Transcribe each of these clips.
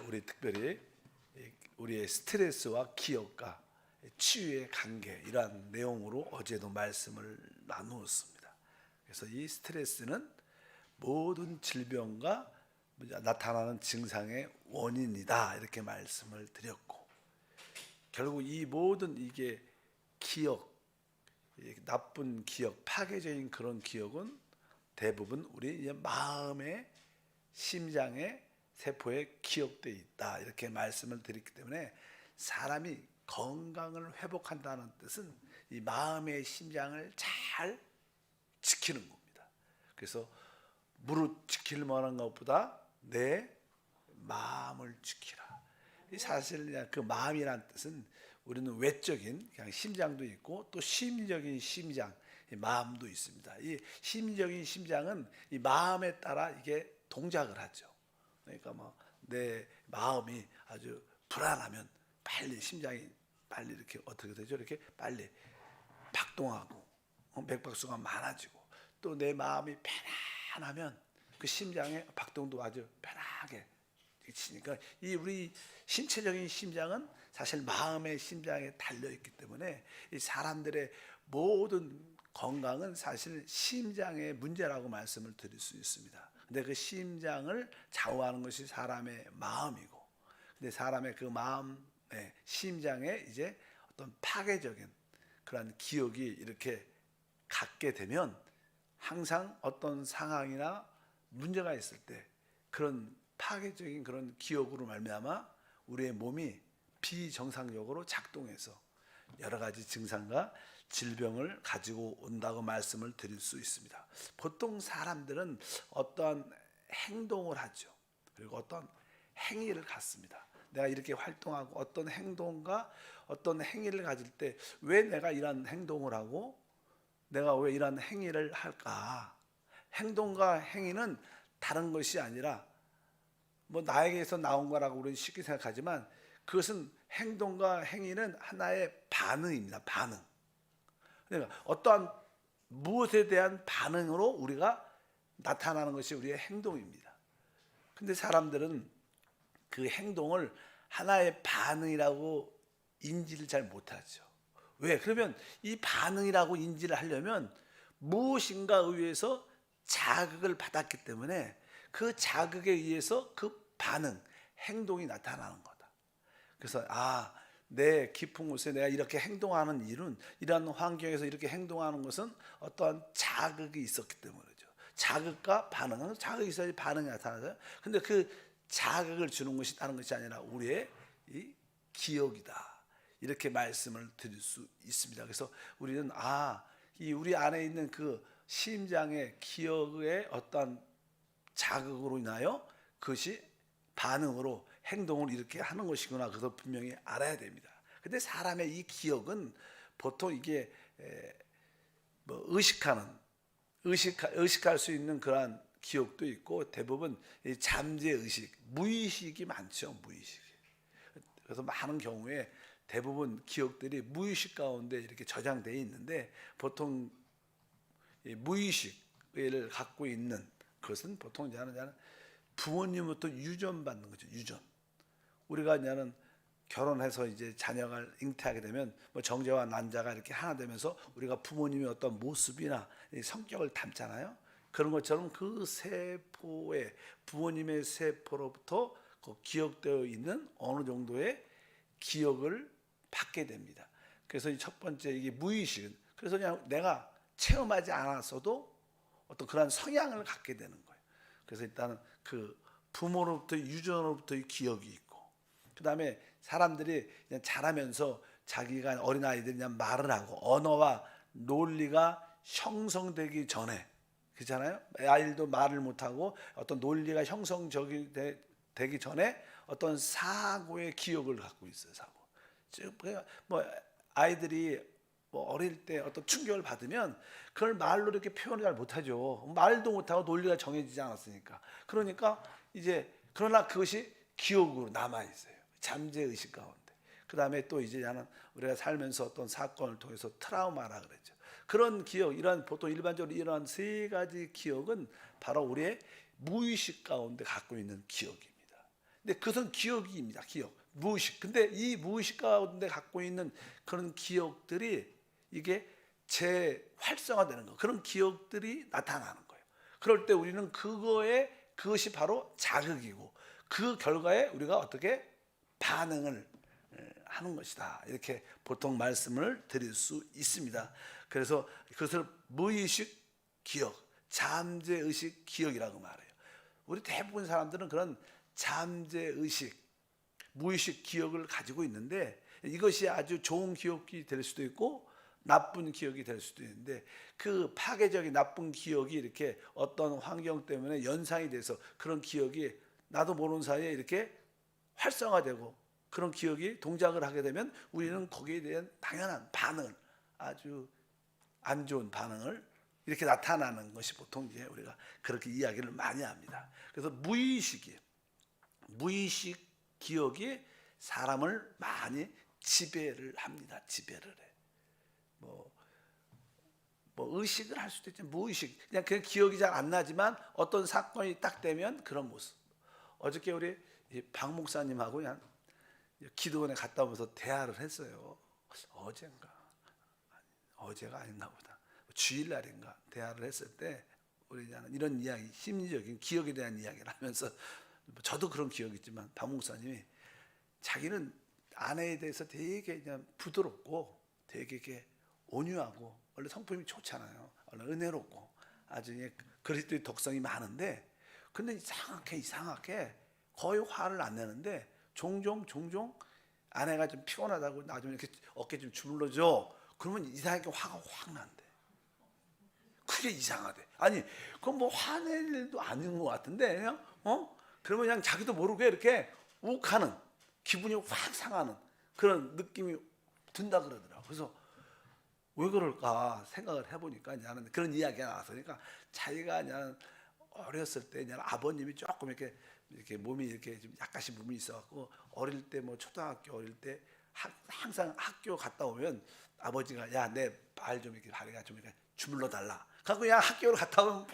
우리 특별히 우리의 스트레스와 기억과 치유의 관계, 이러한 내용으로 어제도 말씀을 나누었습니다. 그래서 이 스트레스는 모든 질병과 나타나는 증상의 원인이다, 이렇게 말씀을 드렸고, 결국 이 모든 이게 기억, 나쁜 기억, 파괴적인 그런 기억은 대부분 우리 마음의, 심장의 세포에 기억되어 있다, 이렇게 말씀을 드렸기 때문에 사람이 건강을 회복한다는 뜻은 이 마음의 심장을 잘 지키는 겁니다. 그래서 무릇 지킬 만한 것보다 내 마음을 지키라. 사실 그 마음이란 뜻은 우리는 외적인 그냥 심장도 있고 또 심리적인 심장, 마음도 있습니다. 이 심리적인 심장은 이 마음에 따라 이게 동작을 하죠. 그러니까 뭐 내 마음이 아주 불안하면 빨리 심장이 빨리 이렇게 어떻게 되죠? 이렇게 빨리 박동하고 맥박수가 많아지고, 또 내 마음이 편안하면 그 심장의 박동도 아주 편하게 치니까 이 우리 신체적인 심장은 사실 마음의 심장에 달려 있기 때문에 이 사람들의 모든 건강은 사실 심장의 문제라고 말씀을 드릴 수 있습니다. 근데 그 심장을 좌우하는 것이 사람의 마음이고, 근데 사람의 그 마음의 심장에 이제 어떤 파괴적인 그런 기억이 이렇게 갖게 되면 항상 어떤 상황이나 문제가 있을 때 그런 파괴적인 그런 기억으로 말미암아 우리의 몸이 비정상적으로 작동해서 여러 가지 증상과 질병을 가지고 온다고 말씀을 드릴 수 있습니다. 보통 사람들은 어떠한 행동을 하죠. 그리고 어떤 행위를 갖습니다. 내가 이렇게 활동하고 어떤 행동과 어떤 행위를 가질 때 왜 내가 이런 행동을 하고 내가 왜 이런 행위를 할까? 행동과 행위는 다른 것이 아니라 뭐 나에게서 나온 거라고 우리는 쉽게 생각하지만 그것은, 행동과 행위는 하나의 반응입니다. 반응. 그러니까 어떠한 무엇에 대한 반응으로 우리가 나타나는 것이 우리의 행동입니다. 근데 사람들은 그 행동을 하나의 반응이라고 인지를 잘 못하죠. 왜? 그러면 이 반응이라고 인지를 하려면 무엇인가 의해서 자극을 받았기 때문에 그 자극에 의해서 그 반응, 행동이 나타나는 거다. 그래서 내 깊은 곳에 내가 이렇게 행동하는 일은, 이러한 환경에서 이렇게 행동하는 것은 어떠한 자극이 있었기 때문이죠. 자극과 반응은, 자극이 있어야지 반응이 나타나죠. 근데 그 자극을 주는 것이 다른 것이 아니라 우리의 이 기억이다, 이렇게 말씀을 드릴 수 있습니다. 그래서 우리는 이 우리 안에 있는 그 심장의 기억의 어떤 자극으로 인하여 그것이 반응으로 행동을 이렇게 하는 것이구나, 그것을 분명히 알아야 됩니다. 근데 사람의 이 기억은 보통 이게 뭐 의식할 수 있는 그러한 기억도 있고, 대부분 잠재의식, 무의식이 많죠. 무의식. 그래서 많은 경우에 대부분 기억들이 무의식 가운데 이렇게 저장되어 있는데, 보통 무의식을 갖고 있는 것은 보통 이제 부모님부터 유전받는 거죠. 유전. 우리가 이제는 결혼해서 이제 자녀가 잉태하게 되면 뭐 정자와 난자가 이렇게 하나 되면서 우리가 부모님의 어떤 모습이나 성격을 담잖아요. 그런 것처럼 그 세포에, 부모님의 세포로부터 기억되어 있는 어느 정도의 기억을 받게 됩니다. 그래서 첫 번째 이게 무의식은, 그래서 그냥 내가 체험하지 않았어도 어떤 그런 성향을 갖게 되는 거예요. 그래서 일단은 그 부모로부터, 유전으로부터의 기억이 있고, 그 다음에 사람들이 그냥 자라면서 자기가, 어린아이들이 그냥 말을 하고 언어와 논리가 형성되기 전에, 그렇잖아요. 아이들도 말을 못하고 어떤 논리가 형성되기 전에 어떤 사고의 기억을 갖고 있어요. 사고. 뭐 아이들이 뭐 어릴 때 어떤 충격을 받으면 그걸 말로 이렇게 표현을 잘 못하죠. 말도 못하고 논리가 정해지지 않았으니까. 그러니까 이제, 그러나 그것이 기억으로 남아 있어요. 잠재의식 가운데. 그 다음에 또 이제 우리가 살면서 어떤 사건을 통해서 트라우마라 그랬죠. 그런 기억, 이런 보통 일반적으로 이러한 세 가지 기억은 바로 우리의 무의식 가운데 갖고 있는 기억입니다. 근데 그것은 기억입니다. 기억, 무의식. 근데 이 무의식 가운데 갖고 있는 그런 기억들이 이게 재활성화되는 거, 그런 기억들이 나타나는 거예요. 그럴 때 우리는 그것이 바로 자극이고 그 결과에 우리가 어떻게 반응을 하는 것이다. 이렇게 보통 말씀을 드릴 수 있습니다. 그래서 그것을 무의식 기억, 잠재의식 기억이라고 말해요. 우리 대부분 사람들은 그런 잠재의식, 무의식 기억을 가지고 있는데 이것이 아주 좋은 기억이 될 수도 있고 나쁜 기억이 될 수도 있는데 그 파괴적인 나쁜 기억이 이렇게 어떤 환경 때문에 연상이 돼서 그런 기억이 나도 모르는 사이에 이렇게 활성화되고 그런 기억이 동작을 하게 되면 우리는 거기에 대한 당연한 반응을, 아주 안 좋은 반응을 이렇게 나타나는 것이 보통 이제 우리가 그렇게 이야기를 많이 합니다. 그래서 무의식 기억이 사람을 많이 지배를 합니다. 지배를 해. 뭐 의식을 할 수도 있지만 무의식, 그냥 기억이 잘 안 나지만 어떤 사건이 딱 되면 그런 모습. 어저께 우리 박 목사님하고 그냥 기도원에 갔다 오면서 대화를 했어요. 어제가 아닌가 보다. 주일날인가 대화를 했을 때 우리는 이런 이야기, 심리적인 기억에 대한 이야기를 하면서 저도 그런 기억이 있지만 박 목사님이 자기는 아내에 대해서 되게 그냥 부드럽고 되게 이렇게 온유하고 원래 성품이 좋잖아요. 원래 은혜롭고 아주 그리스도의 독성이 많은데 근데 이상하게 거의 화를 안 내는데 종종 아내가 좀 피곤하다고 나 좀 이렇게 어깨 좀 주물러줘. 그러면 이상하게 화가 확 난대. 그게 이상하대. 아니, 그건 뭐 화낼 일도 아닌 것 같은데 그냥 그러면 그냥 자기도 모르게 이렇게 욱하는, 기분이 확 상하는 그런 느낌이 든다 그러더라고. 그래서 왜 그럴까 생각을 해보니까 나는 그런 이야기가 나와서, 그러니까 자기가 그냥 어렸을 때 그냥 아버님이 조금 이렇게 몸이 이렇게 좀 약간씩 몸이 있어갖고 어릴 때 뭐 초등학교 어릴 때 항상 학교 갔다 오면 아버지가 야 내 발 좀 이렇게 다리가 좀 이렇게 주물러 달라. 갖고 그냥 학교를 갔다 오면 뭐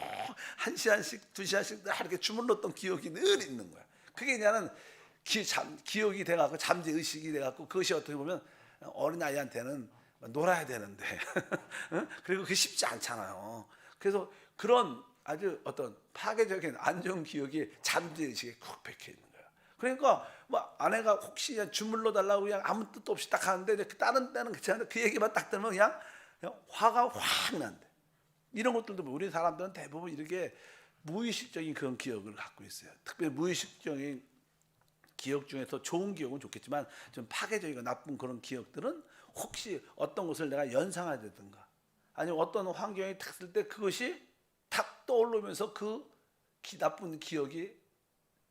1시간씩 2시간씩 이렇게 주물렀던 기억이 늘 있는 거야. 그게 그냥 기억이 돼갖고 잠재 의식이 돼갖고 그것이 어떻게 보면 어린 아이한테는 놀아야 되는데 그리고 그게 쉽지 않잖아요. 그래서 그런 아주 어떤 파괴적인 안 좋은 기억이 잠재의식에 콕 박혀 있는 거예요. 그러니까 뭐 아내가 혹시 그냥 주물러 달라고 그냥 아무 뜻도 없이 딱 하는데 다른 때는 괜찮은데 그 얘기만 딱 들으면 그냥 화가 확 난대. 이런 것들도 우리 사람들은 대부분 이렇게 무의식적인 그런 기억을 갖고 있어요. 특별히 무의식적인 기억 중에서 좋은 기억은 좋겠지만 좀 파괴적이고 나쁜 그런 기억들은 혹시 어떤 것을 내가 연상하다든가 아니면 어떤 환경이 탁 쓸 때 그것이 탁 떠오르면서 그 나쁜 기억이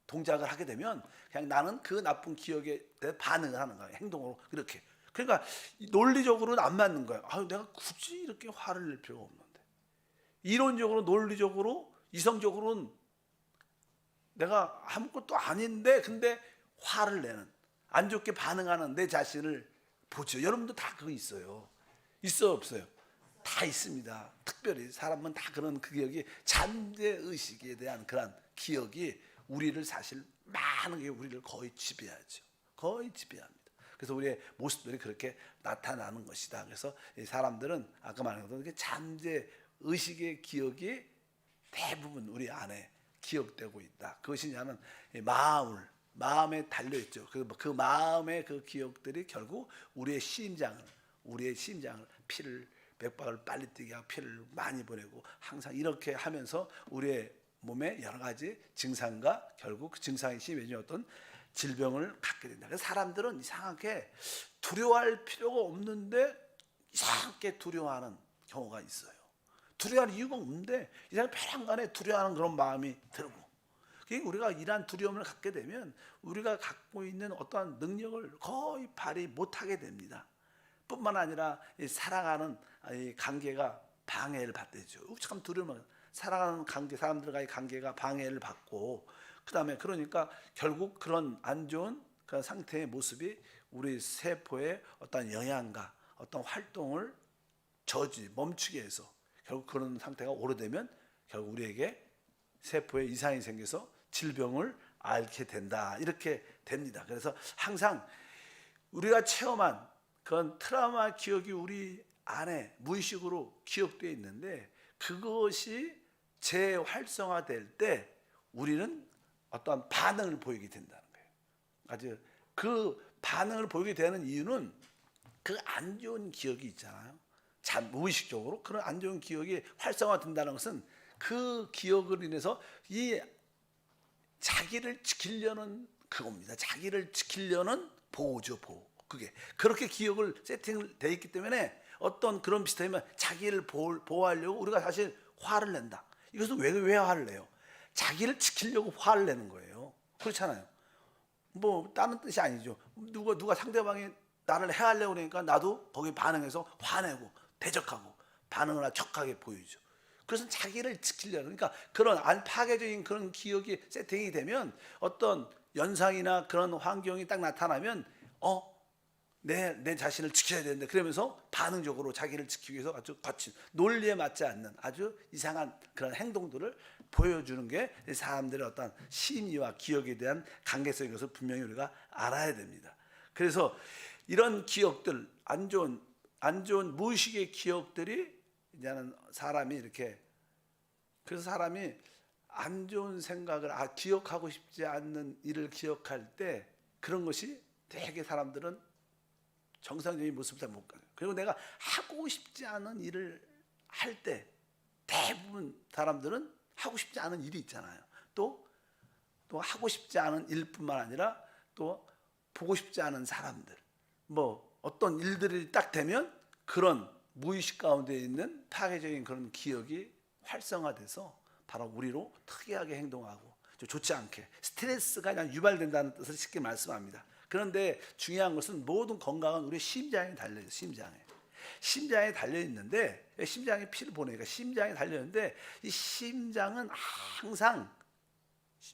동작을 하게 되면 그냥 나는 그 나쁜 기억에 대해 반응을 하는 거야. 행동으로 그렇게. 그러니까 논리적으로는 안 맞는 거야. 내가 굳이 이렇게 화를 낼 필요가 없는데. 이론적으로, 논리적으로, 이성적으로는 내가 아무것도 아닌데 근데 화를 내는, 안 좋게 반응하는 내 자신을 보죠. 여러분도 다 그거 있어요. 있어요, 없어요? 다 있습니다. 특별히 사람은 다 그런 그 기억이, 잠재의식에 대한 그런 기억이 우리를 사실 많은 게 우리를 거의 지배하죠. 거의 지배합니다. 그래서 우리의 모습들이 그렇게 나타나는 것이다. 그래서 이 사람들은 아까 말한 것처럼 잠재의식의 기억이 대부분 우리 안에 기억되고 있다. 그것이 나는 마음에 달려있죠. 그 마음의 그 기억들이 결국 우리의 심장을 피를 맥박을 빨리 뛰게 하고 피를 많이 보내고 항상 이렇게 하면서 우리의 몸에 여러 가지 증상과 결국 그 증상이 심해진 어떤 질병을 갖게 된다. 그래서 사람들은 이상하게 두려워할 필요가 없는데 이상하게 두려워하는 경우가 있어요. 두려워할 이유가 없는데 이상하게 배란간에 두려워하는 그런 마음이 들고, 우리가 이러한 두려움을 갖게 되면 우리가 갖고 있는 어떠한 능력을 거의 발휘 못하게 됩니다. 뿐만 아니라 사랑하는 이 관계가 방해를 받대죠. 참 두려우면 사랑하는 관계, 사람들과의 관계가 방해를 받고, 그다음에 그러니까 결국 그런 안 좋은 그런 상태의 모습이 우리 세포의 어떤 영향과 어떤 활동을 멈추게 해서 결국 그런 상태가 오래되면 결국 우리에게 세포에 이상이 생겨서 질병을 앓게 된다. 이렇게 됩니다. 그래서 항상 우리가 체험한 그런 트라우마 기억이 우리 안에 무의식으로 기억되어 있는데 그것이 재활성화될 때 우리는 어떠한 반응을 보이게 된다는 거예요. 아주 그 반응을 보이게 되는 이유는 그 안 좋은 기억이 있잖아요. 무의식적으로 그런 안 좋은 기억이 활성화된다는 것은 그 기억으로 인해서 이 자기를 지키려는 그겁니다. 자기를 지키려는 보호죠, 보호. 그게 그렇게 기억을 세팅되어 있기 때문에 어떤 그런 비슷하면 자기를 보호하려고 우리가 사실 화를 낸다. 이것은 왜 화를 내요? 자기를 지키려고 화를 내는 거예요. 그렇잖아요. 뭐 다른 뜻이 아니죠. 누가 상대방이 나를 해하려고 그러니까 나도 거기에 반응해서 화내고 대적하고 반응을 척하게 보이죠. 그래서 자기를 지키려는, 그러니까 그런 파괴적인 그런 기억이 세팅이 되면 어떤 연상이나 그런 환경이 딱 나타나면 내 자신을 지켜야 되는데 그러면서 반응적으로 자기를 지키기 위해서 아주 거친 논리에 맞지 않는 아주 이상한 그런 행동들을 보여주는 게 사람들의 어떤 심리와 기억에 대한 관계성인 것을 분명히 우리가 알아야 됩니다. 그래서 이런 기억들, 안 좋은 무의식의 기억들이 이제는 사람이 이렇게, 그래서 사람이 안 좋은 생각을 기억하고 싶지 않는 일을 기억할 때 그런 것이 되게 사람들은 정상적인 모습을 잘 못 가요. 그리고 내가 하고 싶지 않은 일을 할 때 대부분 사람들은 하고 싶지 않은 일이 있잖아요. 또 하고 싶지 않은 일뿐만 아니라 또 보고 싶지 않은 사람들, 뭐 어떤 일들이 딱 되면 그런 무의식 가운데 있는 파괴적인 그런 기억이 활성화돼서 바로 우리로 특이하게 행동하고 좋지 않게 스트레스가 그냥 유발된다는 뜻을 쉽게 말씀합니다. 그런데 중요한 것은 모든 건강은 우리 심장에 달려있어요. 심장에 달려있는데, 심장에 피를 보내니까 심장에 달려있는데 이 심장은 항상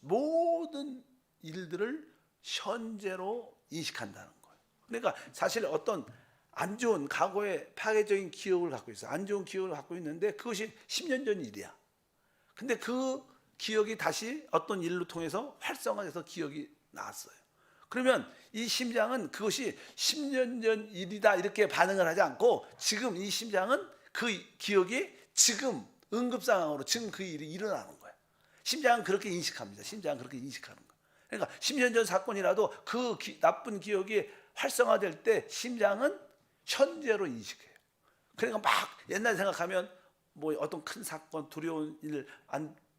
모든 일들을 현재로 인식한다는 거예요. 그러니까 사실 어떤 안 좋은 과거의 파괴적인 기억을 갖고 있어요. 안 좋은 기억을 갖고 있는데 그것이 10년 전 일이야. 근데 그 기억이 다시 어떤 일로 통해서 활성화돼서 기억이 나왔어요. 그러면 이 심장은 그것이 10년 전 일이다 이렇게 반응을 하지 않고 지금 이 심장은 그 기억이 지금 응급 상황으로 지금 그 일이 일어나는 거예요. 심장은 그렇게 인식합니다. 심장은 그렇게 인식하는 거예요. 그러니까 10년 전 사건이라도 그 나쁜 기억이 활성화될 때 심장은 현재로 인식해요. 그러니까 막 옛날 생각하면 뭐 어떤 큰 사건, 두려운 일,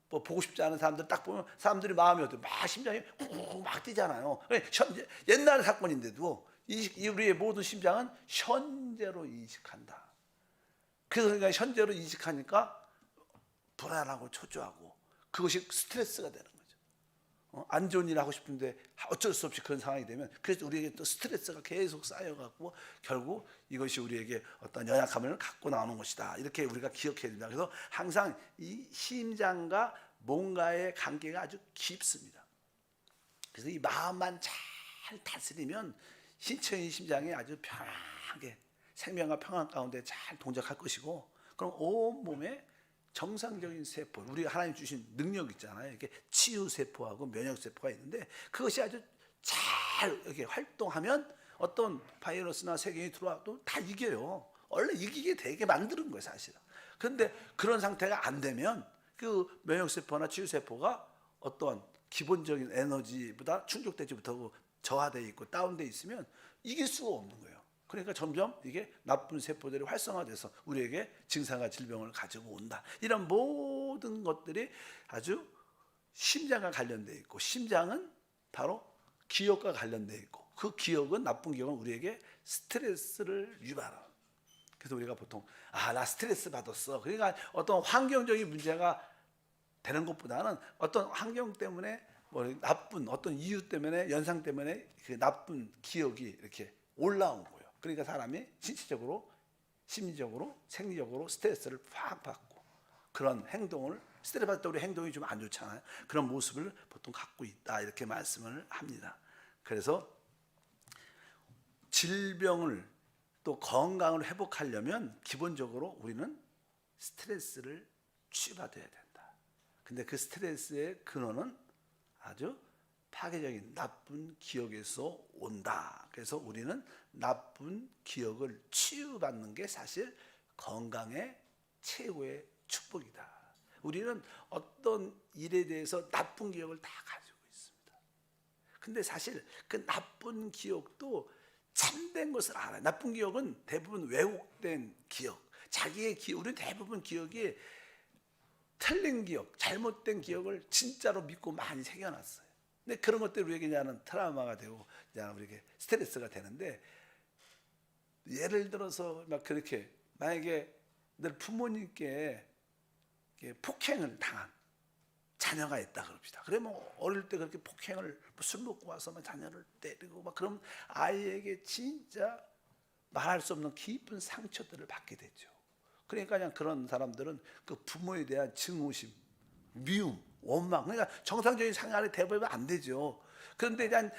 뭐 보고 싶지 않은 사람들 딱 보면 사람들이 마음이 어때요? 막 심장이 쿵쿵 막 뛰잖아요. 현재, 옛날 사건인데도 우리의 모든 심장은 현재로 인식한다. 그래서 그러니까 현재로 인식하니까 불안하고 초조하고 그것이 스트레스가 되는 거죠. 안 좋은 일 하고 싶은데 어쩔 수 없이 그런 상황이 되면 그래서 우리에게 또 스트레스가 계속 쌓여갖고 결국 이것이 우리에게 어떤 연약함을 갖고 나오는 것이다. 이렇게 우리가 기억해야 됩니다. 그래서 항상 이 심장과 뭔가의 관계가 아주 깊습니다. 그래서 이 마음만 잘 다스리면 신체의 심장이 아주 편하게 생명과 평안 가운데 잘 동작할 것이고, 그럼 온 몸에 정상적인 세포, 우리가 하나님 주신 능력 있잖아요. 이렇게 치유 세포하고 면역 세포가 있는데 그것이 아주 잘 이렇게 활동하면 어떤 바이러스나 세균이 들어와도 다 이겨요. 원래 이기게 되게 만드는 거예요, 사실은. 그런데 그런 상태가 안 되면 그 면역 세포나 치유 세포가 어떤 기본적인 에너지보다 충족되지 못하고 저하되어 있고 다운되어 있으면 이길 수가 없는 거예요. 그러니까 점점 이게 나쁜 세포들이 활성화돼서 우리에게 증상과 질병을 가지고 온다. 이런 모든 것들이 아주 심장과 관련되어 있고, 심장은 바로 기억과 관련되어 있고, 그 기억은, 나쁜 기억은 우리에게 스트레스를 유발하는. 그래서 우리가 보통 나 스트레스 받았어. 그러니까 어떤 환경적인 문제가 되는 것보다는 어떤 환경 때문에 뭐 나쁜 어떤 이유 때문에, 연상 때문에 그 나쁜 기억이 이렇게 올라온 거예요. 그러니까 사람이 신체적으로, 심리적으로, 생리적으로 스트레스를 팍 받고 그런 행동을, 스트레스 받을 때 우리 행동이 좀 안 좋잖아요. 그런 모습을 보통 갖고 있다 이렇게 말씀을 합니다. 그래서 질병을 또 건강을 회복하려면 기본적으로 우리는 스트레스를 치유받아야 된다. 근데 그 스트레스의 근원은 아주 파괴적인 나쁜 기억에서 온다. 그래서 우리는 나쁜 기억을 치유받는 게 사실 건강의 최고의 축복이다. 우리는 어떤 일에 대해서 나쁜 기억을 다 가지고 있습니다. 근데 사실 그 나쁜 기억도 참된 것을 알아요. 나쁜 기억은 대부분 왜곡된 기억, 자기의 기억, 우리는 대부분 기억이 틀린 기억, 잘못된 기억을 진짜로 믿고 많이 새겨놨어요. 근데 그런 것들이 우리에게 이제는 트라우마가 되고 이제 우리에게 스트레스가 되는데, 예를 들어서 막 그렇게 만약에 늘 부모님께 폭행을 당한 자녀가 있다 그럽시다. 그러면 어릴 때 그렇게 폭행을 술 먹고 와서 막 자녀를 때리고 막 그럼 아이에게 진짜 말할 수 없는 깊은 상처들을 받게 되죠. 그러니까 그냥 그런 사람들은 그 부모에 대한 증오심, 미움, 원망, 그러니까 정상적인 생활이 되어보면 안 되죠. 그런데 일단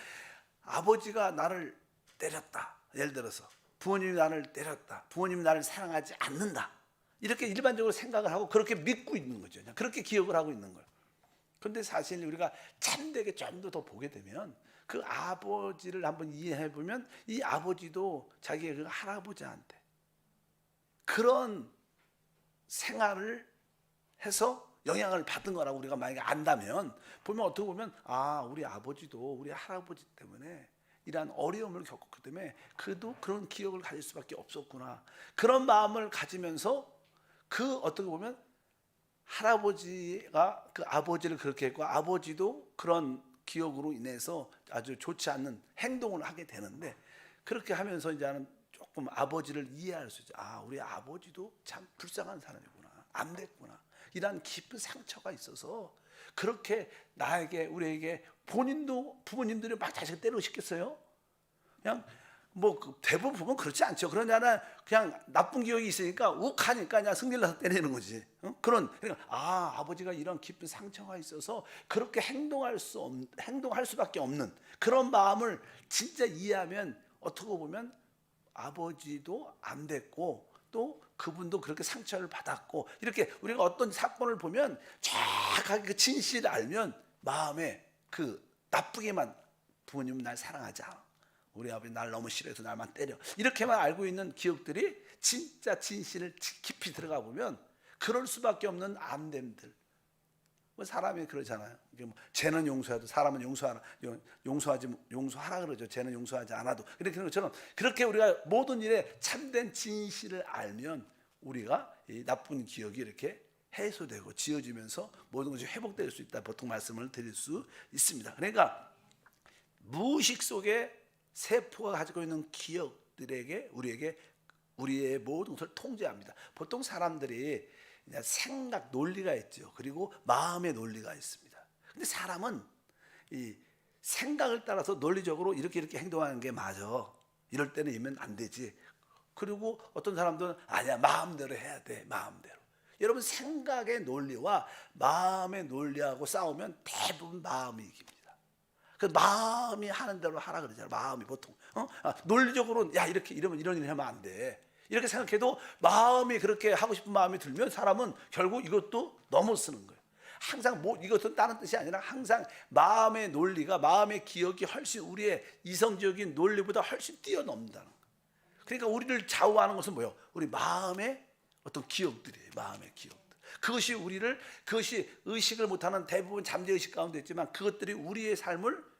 아버지가 나를 때렸다, 예를 들어서 부모님이 나를 때렸다, 부모님이 나를 사랑하지 않는다, 이렇게 일반적으로 생각을 하고 그렇게 믿고 있는 거죠. 그냥 그렇게 기억을 하고 있는 거예요. 그런데 사실 우리가 참되게 좀 더 보게 되면 그 아버지를 한번 이해해 보면 이 아버지도 자기의 그 할아버지한테 그런 생활을 해서 영향을 받은 거라고 우리가 만약에 안다면, 보면 어떻게 보면 아, 우리 아버지도 우리 할아버지 때문에 이러한 어려움을 겪었기 때문에 그도 그런 기억을 가질 수밖에 없었구나, 그런 마음을 가지면서 그 어떻게 보면 할아버지가 그 아버지를 그렇게 했고 아버지도 그런 기억으로 인해서 아주 좋지 않는 행동을 하게 되는데, 그렇게 하면서 이제는 조금 아버지를 이해할 수 있죠. 아, 우리 아버지도 참 불쌍한 사람이구나, 안 됐구나, 이런 깊은 상처가 있어서 그렇게 나에게, 우리에게, 본인도 부모님들이 막 자식을 때리고 싶겠어요? 그냥 뭐 대부분 보면 그렇지 않죠. 그러냐는 그냥 나쁜 기억이 있으니까 욱하니까 그냥 승질 나서 때리는 거지. 그러니까 아, 아버지가 이런 깊은 상처가 있어서 그렇게 행동할 수밖에 없는 그런 마음을 진짜 이해하면 어떻게 보면 아버지도 안 됐고 또 그분도 그렇게 상처를 받았고, 이렇게 우리가 어떤 사건을 보면 정확하게 그 진실을 알면 마음에 그 나쁘게만, 부모님은 날 사랑하지 않아, 우리 아버지 날 너무 싫어해서 날만 때려, 이렇게만 알고 있는 기억들이 진짜 진실을 깊이 들어가 보면 그럴 수밖에 없는 안됨들. 뭐 사람이 그러잖아요. 이게 뭐 죄는 용서해도 사람은 용서하라 그러죠. 죄는 용서하지 않아도. 이렇게 그런 것처럼 그렇게 우리가 모든 일에 참된 진실을 알면 우리가 이 나쁜 기억이 이렇게 해소되고 지워지면서 모든 것이 회복될 수 있다, 보통 말씀을 드릴 수 있습니다. 그러니까 무의식 속에 세포가 가지고 있는 기억들에게 우리에게 우리의 모든 것을 통제합니다. 보통 사람들이 생각 논리가 있죠. 그리고 마음의 논리가 있습니다. 근데 사람은 이 생각을 따라서 논리적으로 이렇게 행동하는 게 맞아, 이럴 때는 이면 안 되지. 그리고 어떤 사람들은 아니야, 마음대로 해야 돼, 마음대로. 여러분, 생각의 논리와 마음의 논리하고 싸우면 대부분 마음이 이깁니다. 그 마음이 하는 대로 하라 그러잖아요. 마음이 보통 논리적으로는 야, 이렇게 이러면 이런 일 하면 안 돼, 이렇게 생각해도 마음이 그렇게 하고 싶은 마음이 들면 사람은 결국 이것도 넘어 쓰는 거예요. 항상 뭐 이것은 다른 뜻이 아니라 항상 마음의 논리가, 마음의 기억이 훨씬 우리의 이성적인 논리보다 훨씬 뛰어넘는다는 거예요. 그러니까 우리를 좌우하는 것은 뭐예요? 우리 마음의 어떤 기억들이에요. 마음의 기억들. 그것이 의식을 못하는 대부분 잠재의식 가운데 있지만 그것들이 우리의 삶을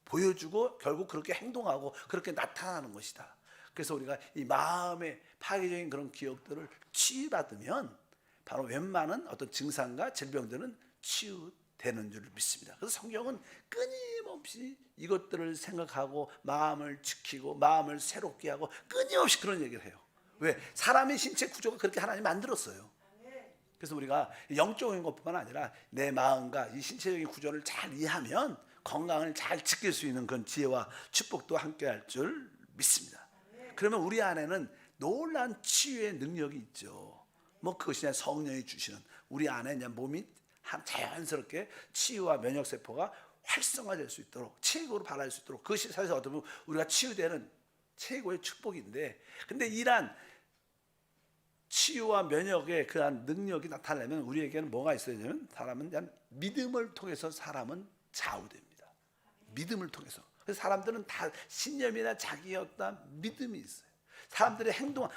보여주고 결국 그렇게 행동하고 그렇게 나타나는 것이다. 그래서 우리가 이 마음의 파괴적인 그런 기억들을 치유받으면 바로 웬만한 어떤 증상과 질병들은 치유되는 줄 믿습니다. 그래서 성경은 끊임없이 이것들을 생각하고 마음을 지키고 마음을 새롭게 하고 끊임없이 그런 얘기를 해요. 왜? 사람의 신체 구조가 그렇게 하나님이 만들었어요. 그래서 우리가 영적인 것뿐만 아니라 내 마음과 이 신체적인 구조를 잘 이해하면 건강을 잘 지킬 수 있는 그런 지혜와 축복도 함께할 줄 믿습니다. 그러면 우리 안에는 놀라운 치유의 능력이 있죠. 뭐 그것이 그냥 성령이 주시는, 우리 안에 그냥 몸이 자연스럽게 치유와 면역 세포가 활성화될 수 있도록, 최고로 발할 수 있도록, 그것이 사실 어떻게 보면 우리가 치유되는 최고의 축복인데, 근데 이러한 치유와 면역의 그러한 능력이 나타나려면 우리에게는 뭐가 있어야 되냐면, 사람은 그냥 믿음을 통해서 사람은 좌우됩니다. 믿음을 통해서. 그래서 사람들은 다 신념이나 자기의 어떤 믿음이 있어요. 사람들의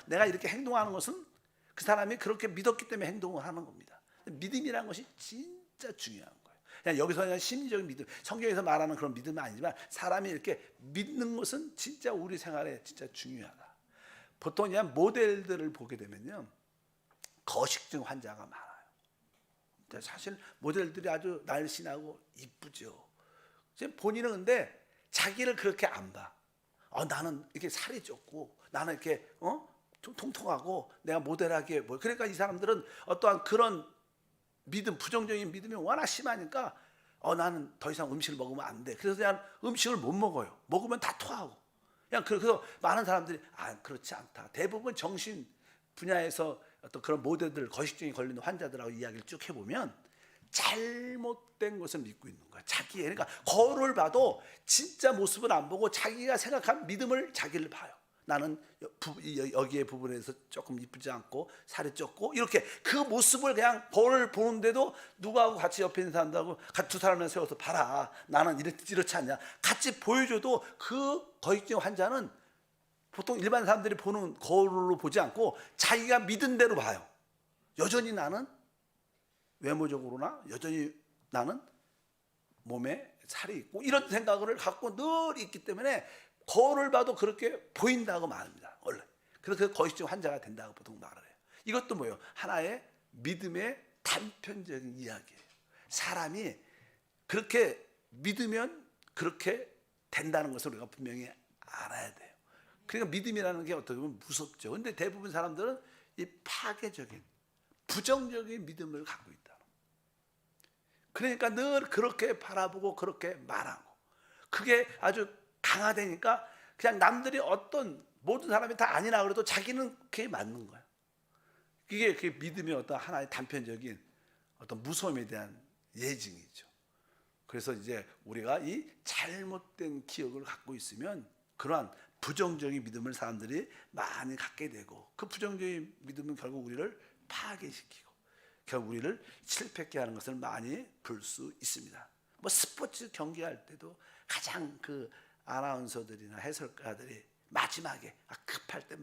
내가 이렇게 행동하는 것은 그 사람이 그렇게 믿었기 때문에 행동을 하는 겁니다. 믿음이라는 것이 진짜 중요한 거예요. 그냥 여기서 그냥 심리적인 믿음, 성경에서 말하는 그런 믿음은 아니지만 사람이 이렇게 믿는 것은 진짜 우리 생활에 진짜 중요하다. 보통 그냥 모델들을 보게 되면요, 거식증 환자가 많아요. 사실 모델들이 아주 날씬하고 이쁘죠. 본인은 근데 자기를 그렇게 안 봐. 나는 이렇게 살이 쪘고 나는 이렇게 좀 통통하고 내가 모델하게 그러니까 이 사람들은 어떠한 그런 믿음, 부정적인 믿음이 워낙 심하니까 나는 더 이상 음식을 먹으면 안 돼. 그래서 그냥 음식을 못 먹어요. 먹으면 다 토하고. 그냥 그래서 많은 사람들이 그렇지 않다. 대부분 정신 분야에서 어떤 그런 모델들, 거식증에 걸리는 환자들하고 이야기를 쭉 해보면 잘못된 것을 믿고 있는 거야. 그러니까 거울을 봐도 진짜 모습을 안 보고 자기가 생각한 믿음을 자기를 봐요. 나는 여기에 부분에서 조금 이쁘지 않고 살이 쪘고 이렇게 그 모습을 그냥 거울을 보는데도 누구하고 같이 옆에 있는 사람들하고 두 사람을 세워서 봐라. 나는 이렇지 않냐. 같이 보여줘도 그 거식증 환자는 보통 일반 사람들이 보는 거울로 보지 않고 자기가 믿은 대로 봐요. 여전히 나는 외모적으로나 여전히 나는 몸에 살이 있고 이런 생각을 갖고 늘 있기 때문에 거울을 봐도 그렇게 보인다고 말합니다. 원래. 그래서 거식증 환자가 된다고 보통 말을 해요. 이것도 뭐예요? 하나의 믿음의 단편적인 이야기예요. 사람이 그렇게 믿으면 그렇게 된다는 것을 우리가 분명히 알아야 돼요. 그러니까 믿음이라는 게 어떻게 보면 무섭죠. 근데 대부분 사람들은 이 파괴적인 부정적인 믿음을 갖고 있다. 그러니까 늘 그렇게 바라보고 그렇게 말하고 그게 아주 강화되니까 그냥 남들이 모든 사람이 다 아니라 그래도 자기는 그게 맞는 거야. 이게 그 믿음의 어떤 하나의 단편적인 어떤 무서움에 대한 예증이죠. 그래서 이제 우리가 이 잘못된 기억을 갖고 있으면 그러한 부정적인 믿음을 사람들이 많이 갖게 되고 그 부정적인 믿음은 결국 우리를 파괴시키고 결국 우리를 실패하게 하는 것을 많이 볼 수 있습니다. 스포츠 경기할 때도 가장 그 아나운서들이나 해설가들이 마지막에 급할 때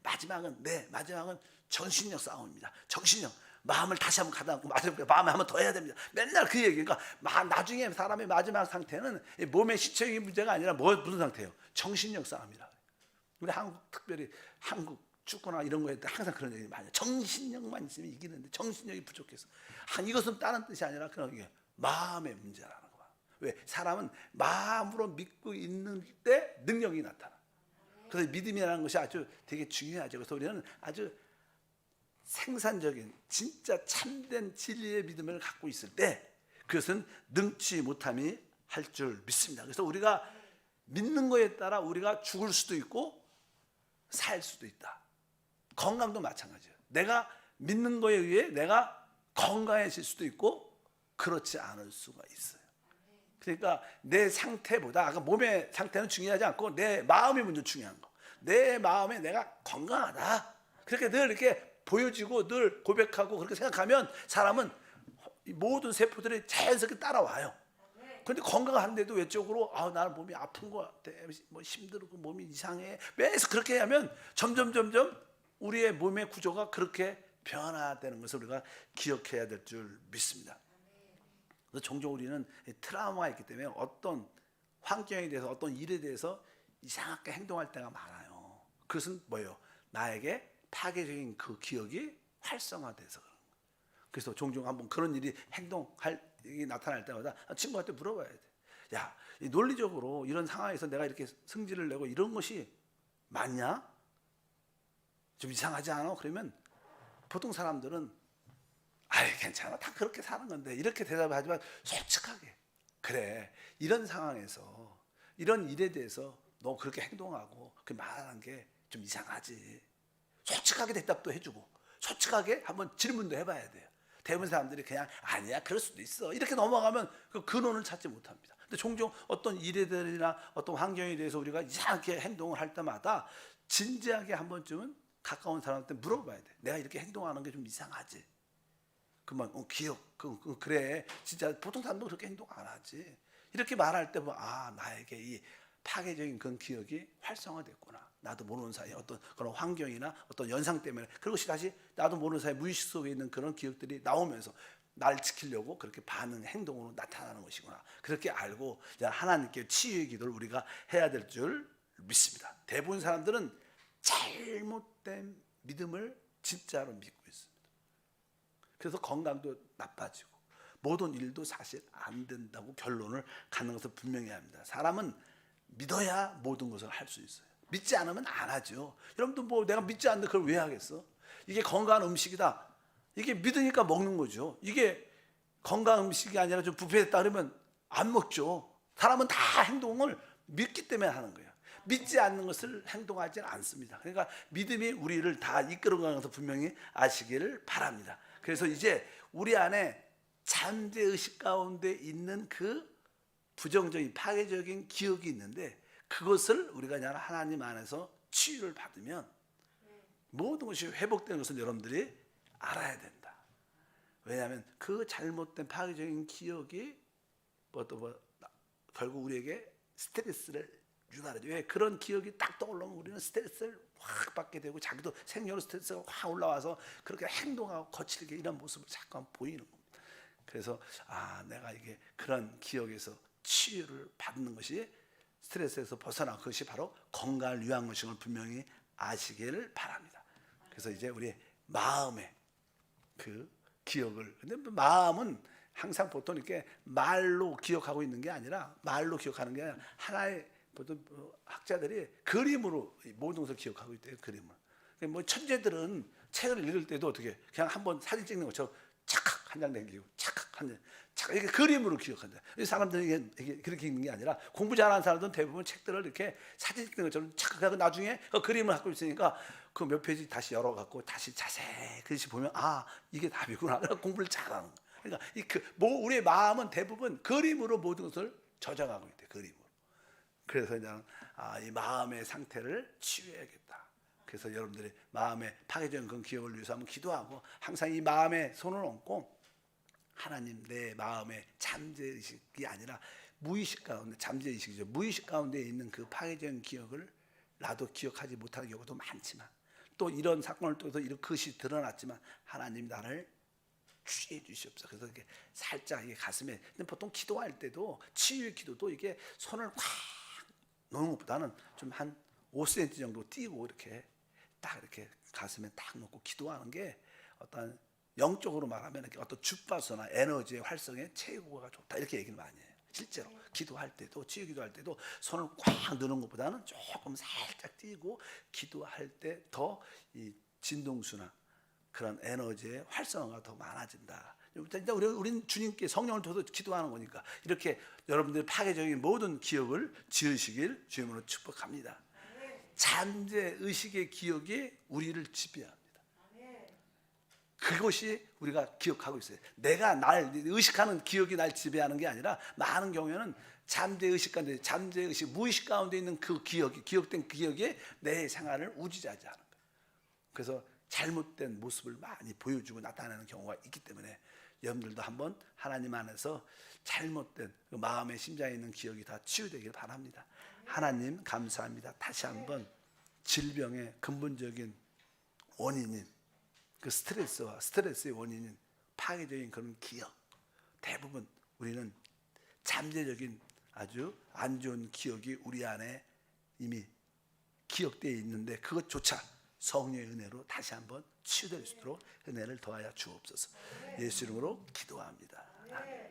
마지막은 정신력 싸움입니다. 정신력 마음을 다시 한번 가다듬고 마음에 한번 더 해야 됩니다. 맨날 그 얘기. 그러니까 나중에 사람의 마지막 상태는 몸의 시체적인 문제가 아니라 무슨 상태예요? 정신력 싸움이라. 우리 특별히 한국 축구나 이런 거에 항상 그런 얘기 많이 해요. 정신력만 있으면 이기는데 정신력이 부족해서. 이것은 다른 뜻이 아니라 그냥 이게 마음의 문제라는 거야. 왜? 사람은 마음으로 믿고 있는 때 능력이 나타나. 그래서 믿음이라는 것이 아주 되게 중요하죠. 그래서 우리는 아주 생산적인 진짜 참된 진리의 믿음을 갖고 있을 때 그것은 능치 못함이 할 줄 믿습니다. 그래서 우리가 믿는 거에 따라 우리가 죽을 수도 있고 살 수도 있다. 건강도 마찬가지예요. 내가 믿는 거에 의해 내가 건강해질 수도 있고 그렇지 않을 수가 있어요. 그러니까 내 상태보다 아까 몸의 상태는 중요하지 않고 내 마음이 먼저 중요한 거. 내 마음에 내가 건강하다. 그렇게 늘 이렇게 보여지고 늘 고백하고 그렇게 생각하면 사람은 모든 세포들이 자연스럽게 따라와요. 그런데 건강한데도 외적으로 나는 몸이 아픈 것 같아, 힘들고 몸이 이상해, 매일 그렇게 하면 점점 우리의 몸의 구조가 그렇게 변화되는 것을 우리가 기억해야 될 줄 믿습니다. 그래서 종종 우리는 트라우마가 있기 때문에 어떤 환경에 대해서 어떤 일에 대해서 이상하게 행동할 때가 많아요. 그것은 뭐예요? 나에게 파괴적인 그 기억이 활성화돼서 그런 거예요. 그래서 종종 한번 그런 일이 나타날 때마다 친구한테 물어봐야 돼. 야, 논리적으로 이런 상황에서 내가 이렇게 성질을 내고 이런 것이 맞냐? 좀 이상하지 않아? 그러면 보통 사람들은 괜찮아, 다 그렇게 사는 건데 이렇게 대답을 하지만 솔직하게 그래, 이런 상황에서 이런 일에 대해서 너 그렇게 행동하고 그 말하는 게 좀 이상하지. 솔직하게 대답도 해주고 솔직하게 한번 질문도 해봐야 돼요. 대부분 사람들이 그냥 아니야, 그럴 수도 있어, 이렇게 넘어가면 그 근원을 찾지 못합니다. 근데 종종 어떤 일들이나 어떤 환경에 대해서 우리가 이상하게 행동을 할 때마다 진지하게 한 번쯤은 가까운 사람한테 물어봐야 돼. 내가 이렇게 행동하는 게 좀 이상하지? 그만 그래, 진짜 보통 사람도 그렇게 행동 안 하지. 이렇게 말할 때 보면 나에게 이 파괴적인 그런 기억이 활성화됐구나. 나도 모르는 사이에 어떤 그런 환경이나 어떤 연상 때문에 그것이 다시 나도 모르는 사이에 무의식 속에 있는 그런 기억들이 나오면서 날 지키려고 그렇게 반응, 행동으로 나타나는 것이구나. 그렇게 알고 하나님께 치유의 기도를 우리가 해야 될 줄 믿습니다. 대부분 사람들은 잘못된 믿음을 진짜로 믿고 있습니다. 그래서 건강도 나빠지고 모든 일도 사실 안 된다고 결론을 갖는 것을 분명히 합니다. 사람은 믿어야 모든 것을 할 수 있어요. 믿지 않으면 안 하죠. 여러분도 내가 믿지 않는데 그걸 왜 하겠어? 이게 건강한 음식이다. 이게 믿으니까 먹는 거죠. 이게 건강 음식이 아니라 좀 부패했다 그러면 안 먹죠. 사람은 다 행동을 믿기 때문에 하는 거예요. 믿지 않는 것을 행동하지는 않습니다. 그러니까 믿음이 우리를 다 이끌어가는 것을 분명히 아시기를 바랍니다. 그래서 이제 우리 안에 잠재의식 가운데 있는 그 부정적인 파괴적인 기억이 있는데 그것을 우리가 그냥 하나님 안에서 치유를 받으면 모든 것이 회복되는 것을 여러분들이 알아야 된다. 왜냐하면 그 잘못된 파괴적인 기억이 결국 우리에게 스트레스를 유발하죠. 왜 그런 기억이 딱 떠올라오면 우리는 스트레스를 확 받게 되고 자기도 생리로 스트레스가 확 올라와서 그렇게 행동하고 거칠게 이런 모습을 잠깐 보이는 겁니다. 그래서 내가 이게 그런 기억에서 치유를 받는 것이 스트레스에서 벗어난 것이 바로 건강을 위한 것인 걸 분명히 아시기를 바랍니다. 그래서 이제 우리 마음의 그 기억을, 근데 마음은 항상 보통 이렇게 말로 기억하고 있는 게 아니라 말로 기억하는 게 아니라 하나의 보통 학자들이 그림으로 모든 것을 기억하고 있대요. 그림을. 뭐 천재들은 책을 읽을 때도 어떻게 그냥 한번 사진 찍는 것처럼 착각 한 장 남기고 착각 한 장, 착각 이렇게 그림으로 기억한다. 이 사람들이 이게 그렇게 읽는 게 아니라 공부 잘하는 사람들은 대부분 책들을 이렇게 사진 찍는 것처럼 착각하고 나중에 그 그림을 갖고 있으니까 그 몇 페이지 다시 열어갖고 다시 자세히 글씨 보면 이게 답이구나. 공부를 잘하는 거야. 그러니까 우리의 마음은 대부분 그림으로 모든 것을 저장하고 있대. 그림으로. 그래서 그냥 이 마음의 상태를 치유해야겠다. 그래서 여러분들이 마음의 파괴적인 그런 기억을 위해서 한번 기도하고 항상 이 마음에 손을 얹고 하나님 내 마음의 잠재의식이 아니라 무의식 가운데 잠재의식이죠. 무의식 가운데 있는 그 파괴적인 기억을 나도 기억하지 못하는 경우도 많지만 또 이런 사건을 통해서 이런 것이 드러났지만 하나님 나를 치유해 주시옵소서. 그래서 이렇게 살짝 이게 가슴에 근데 보통 기도할 때도 치유의 기도도 이게 손을 확 놓는 것보다는 좀 한 5cm 정도 띄고 이렇게 딱 이렇게 가슴에 딱 놓고 기도하는 게 어떤 영적으로 말하면 이렇게 어떤 주파수나 에너지의 활성에 최고가 좋다 이렇게 얘기를 많이 해요. 실제로 기도할 때도 치유 기도할 때도 손을 꽉 넣는 것보다는 조금 살짝 띄고 기도할 때 더 이 진동수나 그런 에너지의 활성화가 더 많아진다. 우리는 주님께 성령을 통해서 기도하는 거니까 이렇게 여러분들의 파괴적인 모든 기억을 지으시길 주님으로 축복합니다. 잠재 의식의 기억이 우리를 지배합니다. 그것이 우리가 기억하고 있어요. 내가 날 의식하는 기억이 날 지배하는 게 아니라 많은 경우에는 잠재 의식 가운데 잠재 의식 무의식 가운데 있는 그 기억이 기억된 기억이 내 생활을 우지자지하는 거예요. 그래서 잘못된 모습을 많이 보여주고 나타내는 경우가 있기 때문에 여러분들도 한번 하나님 안에서 잘못된 그 마음의 심장에 있는 기억이 다 치유되길 바랍니다. 하나님 감사합니다. 다시 한번 질병의 근본적인 원인인 그 스트레스의 원인인 파괴적인 그런 기억 대부분 우리는 잠재적인 아주 안 좋은 기억이 우리 안에 이미 기억되어 있는데 그것조차 성령의 은혜로 다시 한번 치유될 수 있도록 은혜를 더하여 주옵소서. 예수 이름으로 기도합니다. 아멘.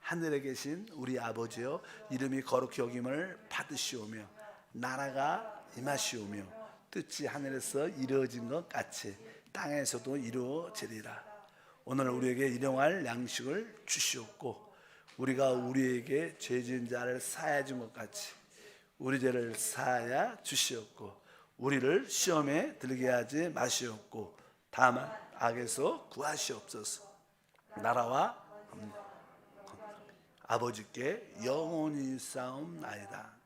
하늘에 계신 우리 아버지여 이름이 거룩히 여김을 받으시오며 나라가 임하시오며 뜻이 하늘에서 이루어진 것 같이 땅에서도 이루어지리라. 오늘 우리에게 일용할 양식을 주시옵고 우리가 우리에게 죄 지은 자를 사하여 준 것 같이 우리 죄를 사하여 주시옵고 우리를 시험에 들게 하지 마시옵고 다만 악에서 구하시옵소서. 나라와 아버지께 영원히 싸움나이다.